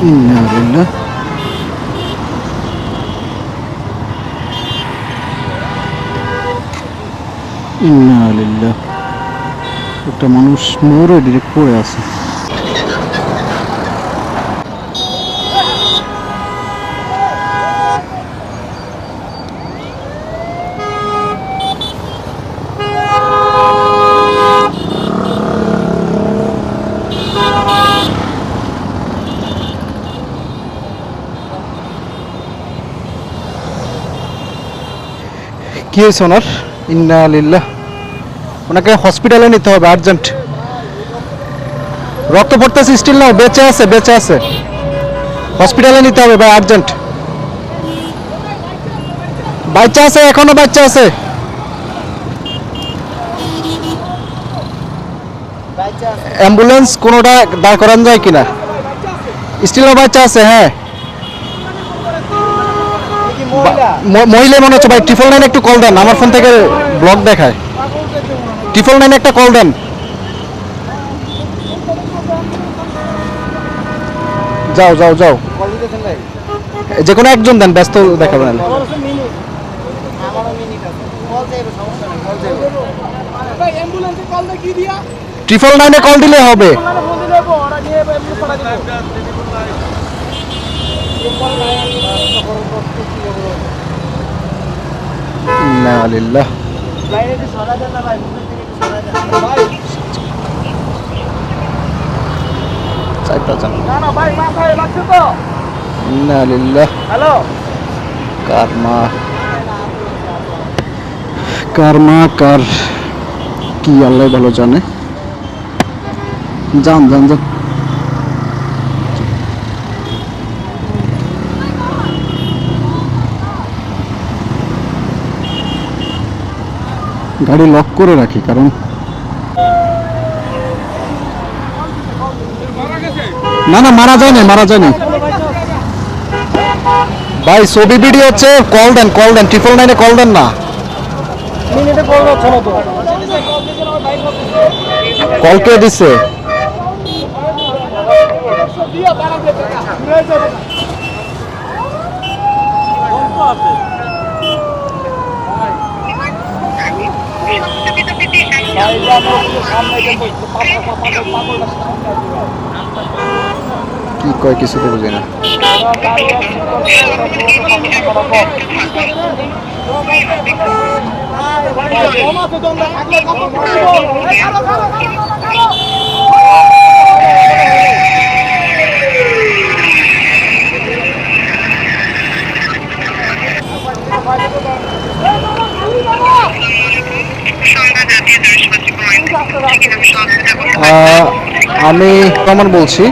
ইন্না লিল্লাহ ইন্না লিল্লাহ। একটা মানুষ মরে ডিরেক্ট পড়ে আছে। কি হয়েছে ওনার? ইন্না লিল্লাহ। ওনাকে হসপিটালে নিতে হবে আর্জেন্ট। রক্ত পড়তেছে স্টিল না, বেঁচে আছে বেঁচে আছে। হসপিটালে নিতে হবে ভাই আর্জেন্ট। বাচ্চা আছে, এখনো বাচ্চা আছে। অ্যাম্বুলেন্স কোনোটা দাঁড় করানো যায় কিনা? স্টিলও বাচ্চা আছে। হ্যাঁ মহিলা মনে হচ্ছে ভাই। 999 একটু কল দেন, আমার ফোন থেকে ব্লক দেখায়। 999 একটা কল দেন। যাও যাও যাও, যে কোনো একজন দেন, ব্যস্ত দেখাবেন। 999 কল দিলে হবে। ইন্না লিল্লাহ। ইন্না লিল্লাহ। কারমা কারমা কার কি আল্লাহ ভালো জানে। যান যান যান। গাড়ি লক করে রাখি, কারণ না না মারা যায় না, মারা যায় না ভাই। ছবি ভিডিও হচ্ছে, কল দেন কল দেন। 999 কল দেন না। কল কে দিচ্ছে? কি কয় কিছু তো বুঝি না। আমি কেমন বলছি,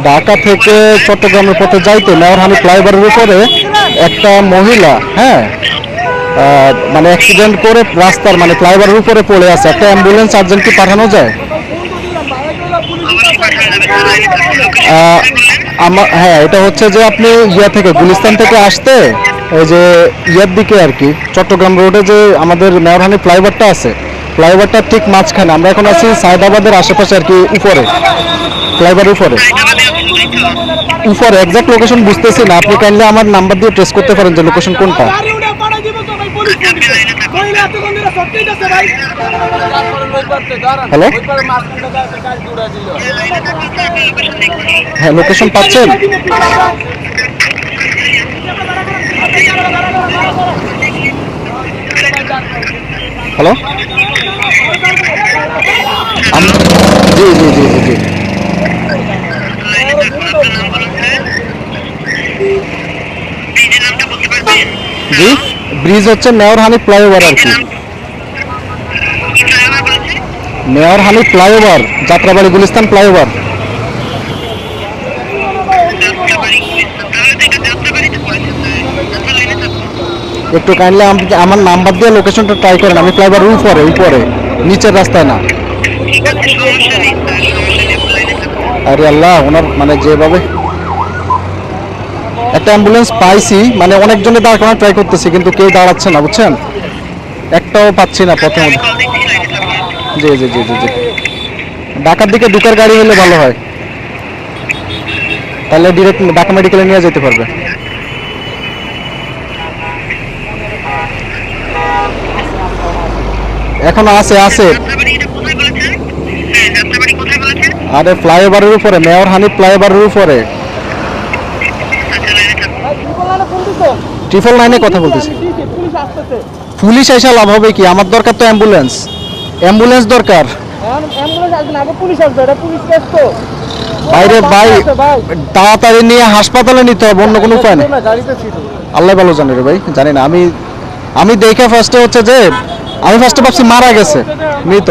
ঢাকা থেকে চট্টগ্রামের পথে যাইতে মেয়রহানি ফ্লাইওভারের উপরে একটা মহিলা, হ্যাঁ, মানে অ্যাক্সিডেন্ট করে রাস্তার মানে ফ্লাইওভারের উপরে পড়ে আছে। একটা অ্যাম্বুলেন্স আর্জেন্ট কি পাঠানো যায়? আমার হ্যাঁ, এটা হচ্ছে যে আপনি ইয়া থেকে গুলিস্তান থেকে আসতে এই যে ইয়ার দিকে আর কি, চট্টগ্রাম রোডে যে আমাদের মেয়রহানি ফ্লাইওভারটা আছে, ফ্লাইওভারটার ঠিক মাঝখানে। আমরা এখন আছি সায়দাবাদের আশেপাশে আর কি, উপরে ফ্লাইওভারের উপরে উপরে এক্সাক্ট লোকেশন বুঝতেছি না। আপনি কাইন্ডলি আমার নাম্বার দিয়ে ট্রেস করতে পারেন যে লোকেশন কোনটা। হ্যালো, হ্যাঁ লোকেশন পাচ্ছেন? হ্যালো, জি জি জি জি জি জি। ব্রিজ হচ্ছে মেয়রহানি ফ্লাইওভার আর কি। মেয়রহানি ফ্লাইওভার, যাত্রাবাড়ি গুলিস্তান ফ্লাইওভার। একটু কাইন্ডলি আমার নাম্বার দিয়ে লোকেশনটা ট্রাই করেন। আমি ফ্লাইওভার উপরে উপরে, নিচের রাস্তায় না। আরে আল্লাহ, ওনার মানে যেভাবে একটা অ্যাম্বুলেন্স পাইছি, মানে অনেকজনে দাঁড় করানোর ট্রাই করতেছি কিন্তু কেউ দাঁড়াচ্ছে না, বুঝছেন? একটাও পাচ্ছি না পথে। জি জি জি জি জি। ঢাকার দিকে ঢুকার গাড়ি হলে ভালো হয়। তাহলে ডিরেক্ট ঢাকা মেডিকেলে নিয়ে যেতে পারবে। এখনো আছে আছে। আরে ফ্লাইওভারের উপরে, মেয়র হানিফ ফ্লাইওভারের উপরে। ট্রিপল নাইনে কথা বলতেছি। পুলিশ এসে লাভ হবে কি? আমার দরকার তো অ্যাম্বুলেন্স, অ্যাম্বুলেন্স দরকার। বাইরে ভাই তাড়াতাড়ি নিয়ে হাসপাতালে নিতে হবে, অন্য কোনো উপায় নেই। আল্লাহ ভালো জানে রে ভাই, জানি না। আমি দেখে ফার্স্টে হচ্ছে যে আমি ফার্স্টে ভাবছি মারা গেছে, মৃত।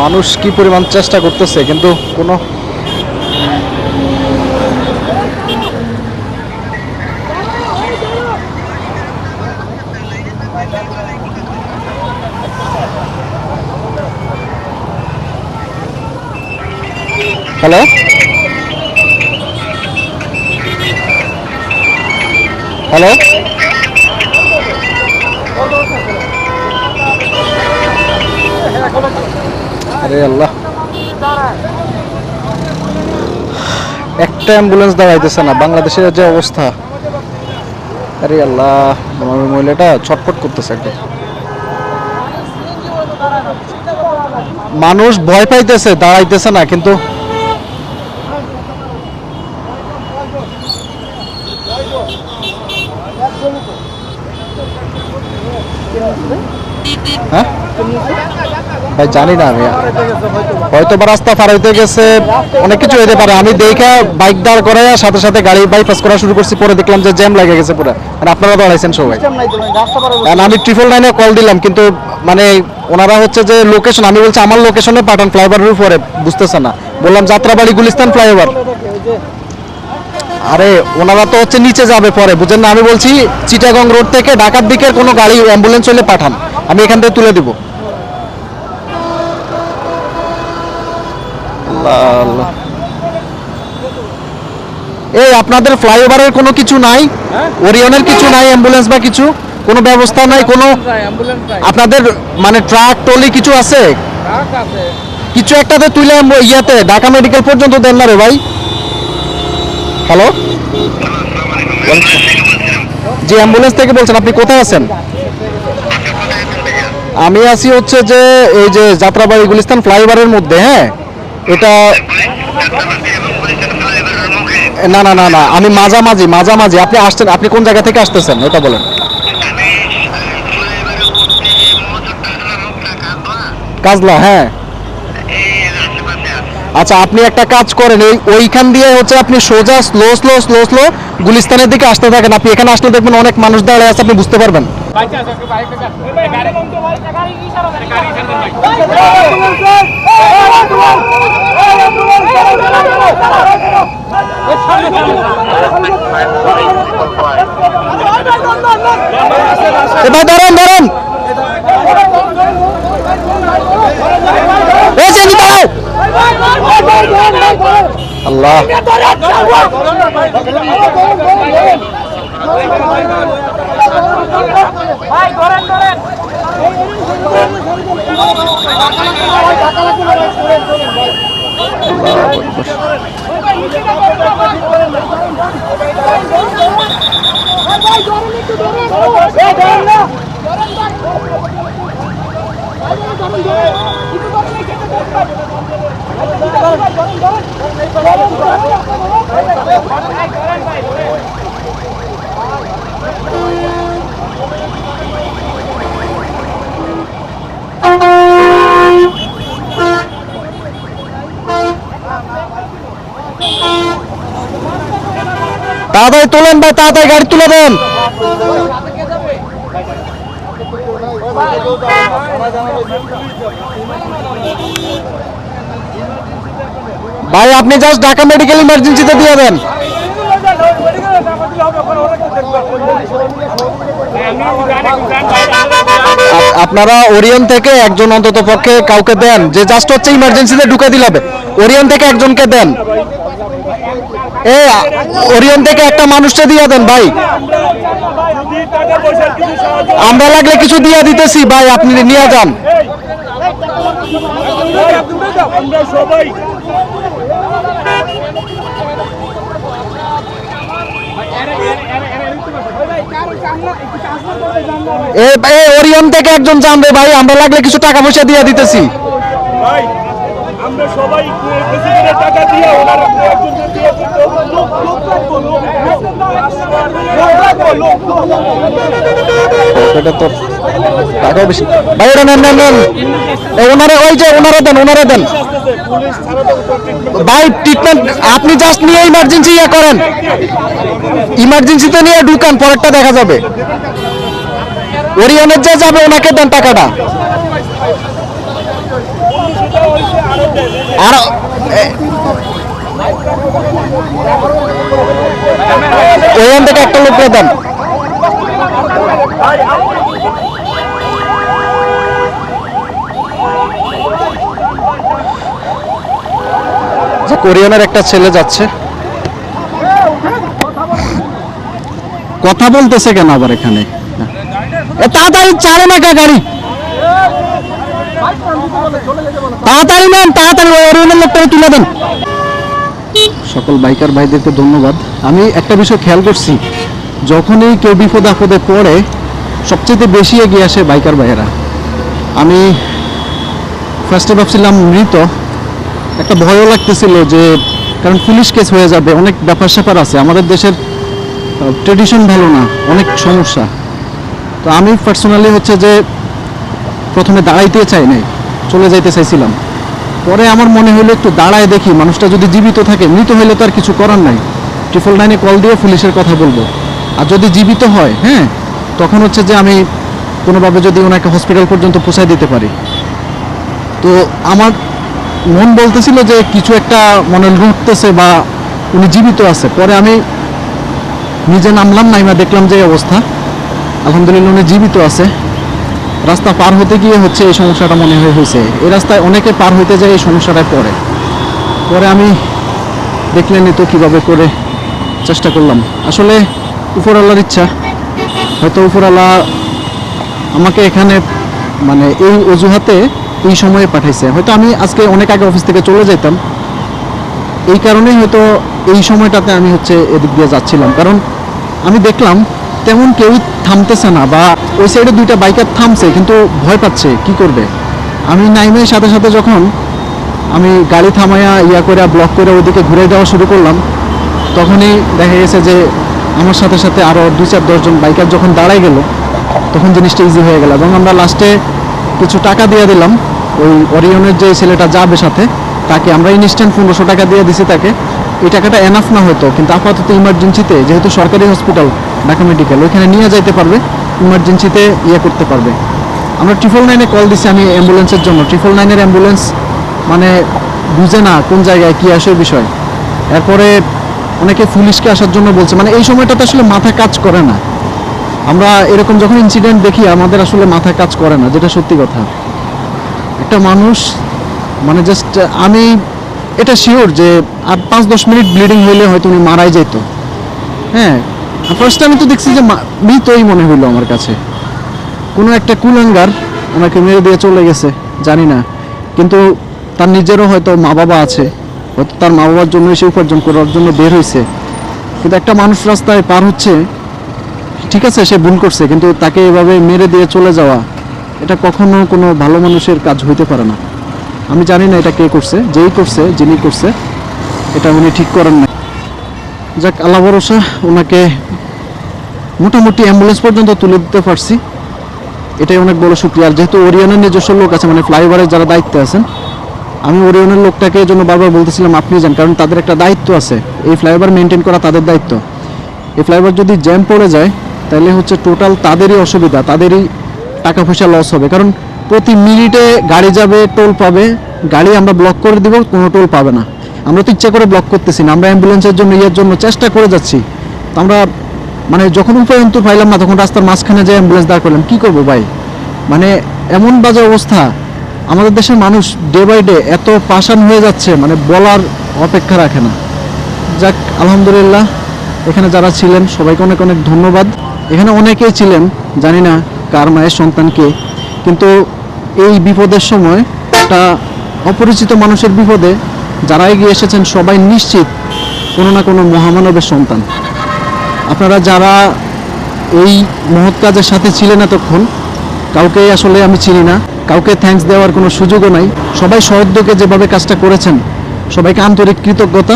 মানুষ কি পরিমাণ চেষ্টা করতেছে কিন্তু কোনো হ্যালো হ্যালো আরে আল্লাহ, একটা অ্যাম্বুলেন্স দাঁড়াইতেছে না। বাংলাদেশের যে অবস্থা, আরে আল্লাহ, আমার মহিলাটা ছটফট করতেছে একদম। মানুষ ভয় পাইতেছে, দাঁড়াইতেছে না কিন্তু। হ্যাঁ ভাই জানি না, আমি হয়তো বা রাস্তা পার হইতে গেছে, অনেক কিছু হইতে পারে। আমি দেখা বাইক দাঁড় করে সাথে সাথে গাড়ি বাইপাস করা শুরু করছি, পরে দেখলাম যে জ্যাম লেগে গেছে পুরো। আর আপনারা দাঁড়াইছেন সবাই। আমি 999 কল দিলাম কিন্তু মানে ওনারা হচ্ছে যে লোকেশন, আমি বলছি আমার লোকেশনে পাঠান, ফ্লাইওভারের উপরে, বুঝতেছে না। বললাম যাত্রাবাড়ি গুলিস্তান ফ্লাইওভার। আরে ওনারা তো হচ্ছে নিচে যাবে পরে, বুঝেন না। আমি বলছি চিটাগং রোড থেকে ঢাকার দিকের কোনো গাড়ি অ্যাম্বুলেন্স হলে পাঠান, আমি এখান থেকে তুলে দিব। এই আপনাদের ফ্লাইওভারের কোনো কিছু নাই? ওরিয়নের কিছু নাই? অ্যাম্বুলেন্স বা কিছু কোনো ব্যবস্থা নাই? কোনো আপনাদের মানে ট্রাক টলি কিছু আছে? কিছু একটাতে তুলে ইয়াতে ঢাকা মেডিকেল পর্যন্ত দেন না রে ভাই। হ্যালো, জি অ্যাম্বুলেন্স থেকে বলছেন, আপনি কোথায় আছেন? আমি আছি হচ্ছে যে এই যে যাত্রাবাড়ি গুলিস্তান ফ্লাইওভারের মধ্যে। হ্যাঁ, এটা না না না না, আমি মাঝামাঝি মাঝামাঝি। আপনি আসছেন, আপনি কোন জায়গা থেকে আসতেছেন ওটা বলেন। কাজলা, হ্যাঁ। আচ্ছা, আপনি একটা কাজ করেন, ওইখান দিয়ে হচ্ছে আপনি সোজা স্লো স্লো স্লো স্লো গুলিস্তানের দিকে আসতে থাকেন। আপনি এখানে আসলে দেখবেন অনেক মানুষ দাঁড়িয়ে আছে, আপনি বুঝতে পারবেন। এবার ধরেন ধরেন, আল্লাহ তাড়াতাড়ি তোলেন ভাই, তাড়াতাড়ি গাড়ি তুলে দেন। ভাই আপনি জাস্ট ঢাকা মেডিকেল ইমার্জেন্সিতে দিয়ে দেন। আপনারা ওরিয়ন থেকে একজন অন্তত পক্ষে কাউকে দেন, যে জাস্ট হচ্ছে ইমার্জেন্সিতে ঢুকে দিলে হবে। ওরিয়ন থেকে একজনকে দেন, এ ওরিয়ন থেকে একটা মানুষকে দিয়ে দেন ভাই, আমরা লাগলে কিছু দিয়ে দিতেছি ভাই, আপনি নিয়ে যান। ওরিয়ন থেকে একজন জানবে ভাই, আমরা লাগলে কিছু টাকা পয়সা দিয়ে দিতেছি। আমরা সবাই টাকা দিয়ে এটা তো টাকাও বেশি ভাই, ওটা নেন নেন নেন, ওনারা ওই যে ওনারা দেন ভাই ট্রিটমেন্ট। আপনি জাস্ট নিয়ে ইমার্জেন্সি ইয়ে করেন, ইমার্জেন্সিতে নিয়ে ঢুকান, পরেরটা দেখা যাবে। ওরিয়নের যে যাবে ওনাকে দেন টাকাটা। আর ওখান থেকে একটা লোককে দেন। যে কোরিয়ানের একটা ছেলে যাচ্ছে, কথা বলতেছে কেন আবার এখানে? তাড়াতাড়ি চারে না গাড়ি, তাড়াতাড়ি নেন, তাড়াতাড়ি ওরিয়নের লোকটাকে তুলে দেন। সকল বাইকার ভাইদেরকে ধন্যবাদ। আমি একটা বিষয় খেয়াল করছি, যখনই কেউ বিপদ আপদে পড়ে সবচেয়ে বেশি এগিয়ে আসে বাইকার ভাইয়েরা। আমি ফার্স্টে ভাবছিলাম মৃত, একটা ভয়ও লাগতেছিল যে কারণ পুলিশ কেস হয়ে যাবে, অনেক ব্যাপার স্যাপার আছে, আমাদের দেশের ট্রেডিশন ভালো না, অনেক সমস্যা। তো আমি পার্সোনালি হচ্ছে যে প্রথমে দাঁড়াইতে চাই নাই, চলে যাইতে চাইছিলাম। পরে আমার মনে হলো একটু দাঁড়ায় দেখি, মানুষটা যদি জীবিত থাকে, মৃত হইলে তো আর কিছু করার নাই, 999 কল দিয়ে পুলিশের কথা বলবো। আর যদি জীবিত হয়, হ্যাঁ, তখন হচ্ছে যে আমি কোনোভাবে যদি ওনাকে হসপিটাল পর্যন্ত পৌঁছায় দিতে পারি। তো আমার মন বলতেছিল যে কিছু একটা মনে লুটতেছে বা উনি জীবিত আছে। পরে আমি নিজে নামলাম, নাইমা দেখলাম যে অবস্থা, আলহামদুলিল্লাহ উনি জীবিত আছে। রাস্তা পার হতে গিয়ে হচ্ছে এই সমস্যাটা মনে হয়েছে। এই রাস্তায় অনেকে পার হইতে যায়, এই সমস্যাটায় পরে আমি দেখলেনই তো কীভাবে করে চেষ্টা করলাম। আসলে উপরওয়ালার ইচ্ছা, হয়তো উপরওয়ালা আমাকে এখানে মানে এই অজুহাতে এই সময়ে পাঠাইছে। হয়তো আমি আজকে অনেক আগে অফিস থেকে চলে যেতাম, এই কারণেই হয়তো এই সময়টাতে আমি হচ্ছে এদিক দিয়ে যাচ্ছিলাম। কারণ আমি দেখলাম তেমন কেউই থামতেছে না, বা ওই সাইডে দুইটা বাইকার থামছে কিন্তু ভয় পাচ্ছে কি করবে। আমি নাইমের সাথে সাথে যখন আমি গাড়ি থামাইয়া করে ব্লক করে ওইদিকে ঘুরে যাওয়া শুরু করলাম, তখনই দেখা গেছে যে আমার সাথে সাথে আরও 2-4-10 জন বাইকার যখন দাঁড়ায় গেল, তখন জিনিসটা ইজি হয়ে গেল। এবং আমরা লাস্টে কিছু টাকা দিয়ে দিলাম ওই ওরিয়নের যে ছেলেটা যাবে সাথে, তাকে আমরা ইনস্ট্যান্ট 1500 টাকা দিয়ে দিছি তাকে। এই টাকাটা এনাফ না হতো, কিন্তু আপাতত ইমার্জেন্সিতে, যেহেতু সরকারি হসপিটাল ঢাকা মেডিকেল, ওইখানে নিয়ে যাইতে পারবে, ইমার্জেন্সিতে করতে পারবে। আমরা 999-এ কল দিছি আমি অ্যাম্বুলেন্সের জন্য। 999-এর অ্যাম্বুলেন্স মানে বুঝে না কোন জায়গায় কী আসে বিষয়। এরপরে অনেকে পুলিশকে আসার জন্য বলছে, মানে এই সময়টাতে আসলে মাথা কাজ করে না। আমরা এরকম যখন ইনসিডেন্ট দেখি আমাদের আসলে মাথা কাজ করে না, যেটা সত্যি কথা। একটা মানুষ মানে জাস্ট আমি এটা শিওর যে আর 5-10 মিনিট ব্লিডিং হইলে হয়তো উনি মারাই যেত। হ্যাঁ, ফার্স্ট আমি তো দেখছি যে মৃতই মনে হইলো আমার কাছে, কোনো একটা কুলাঙ্গার ওনাকে মেরে দিয়ে চলে গেছে, জানি না। কিন্তু তার নিজেরও হয়তো মা বাবা আছে, হয়তো তার মা বাবার জন্য সে উপার্জন করার জন্য বের হয়েছে। কিন্তু একটা মানুষ রাস্তায় পার হচ্ছে, ঠিক আছে সে ভুল করছে, কিন্তু তাকে এভাবে মেরে দিয়ে চলে যাওয়া, এটা কখনো কোনো ভালো মানুষের কাজ হইতে পারে না। আমি জানি না এটা কে করছে, যেই করছে, যিনি করছে, এটা উনি ঠিক করেন না। যাক, আল্লাহ ভরসা, ওনাকে মোটামুটি অ্যাম্বুলেন্স পর্যন্ত তুলে দিতে পারছি, এটাই অনেক বড় শুকরিয়া। আর যেহেতু ওরিয়নের নিজস্ব লোক আছে, মানে ফ্লাইওভারের যারা দায়িত্বে আছেন, আমি ওরিয়নের লোকটাকে জন্য বারবার বলতেছিলাম আপনি যান, কারণ তাদের একটা দায়িত্ব আছে, এই ফ্লাইওভার মেনটেন করা তাদের দায়িত্ব। এই ফ্লাইওভার যদি জ্যাম পড়ে যায় তাহলে হচ্ছে টোটাল তাদেরই অসুবিধা, তাদেরই টাকা পয়সা লস হবে। কারণ প্রতি মিনিটে গাড়ি যাবে, টোল পাবে, গাড়ি আমরা ব্লক করে দিব, কোনো টোল পাবে না। আমরা তো ইচ্ছা করে ব্লক করতেছি না, আমরা অ্যাম্বুলেন্সের জন্য জন্য চেষ্টা করে যাচ্ছি। তো আমরা মানে যখন উপায়ন্ত পাইলাম না, তখন রাস্তার মাঝখানে যে অ্যাম্বুলেন্স দাঁড় করলাম, কী করবো ভাই, মানে এমন বাজে অবস্থা। আমাদের দেশের মানুষ ডে বাই ডে এত পাষাণ হয়ে যাচ্ছে মানে বলার অপেক্ষা রাখে না। যাক, আলহামদুলিল্লাহ, এখানে যারা ছিলেন সবাইকে অনেক অনেক ধন্যবাদ। এখানে অনেকেই ছিলেন, জানি না কার মায়ের সন্তান কে, কিন্তু এই বিপদের সময় একটা অপরিচিত মানুষের বিপদে যারা এগিয়ে এসেছেন সবাই নিশ্চিত কোনো না কোনো মহামানবের সন্তান। আপনারা যারা এই মহৎ কাজের সাথে ছিলেন এতক্ষণ, কাউকে আসলে আমি চিনি না, কাউকে থ্যাঙ্কস দেওয়ার কোনো সুযোগও নাই। সবাই সহযোগে যেভাবে কাজটা করেছেন সবাইকে আন্তরিক কৃতজ্ঞতা।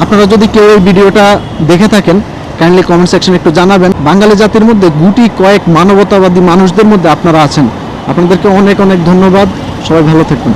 আপনারা যদি কেউ এই ভিডিওটা দেখে থাকেন কাইন্ডলি কমেন্ট সেকশনে একটু জানাবেন। বাঙালি জাতির মধ্যে গুটি কয়েক মানবতাবাদী মানুষদের মধ্যে আপনারা আছেন। আপনাদেরকে অনেক অনেক ধন্যবাদ। সবাই ভালো থাকুন।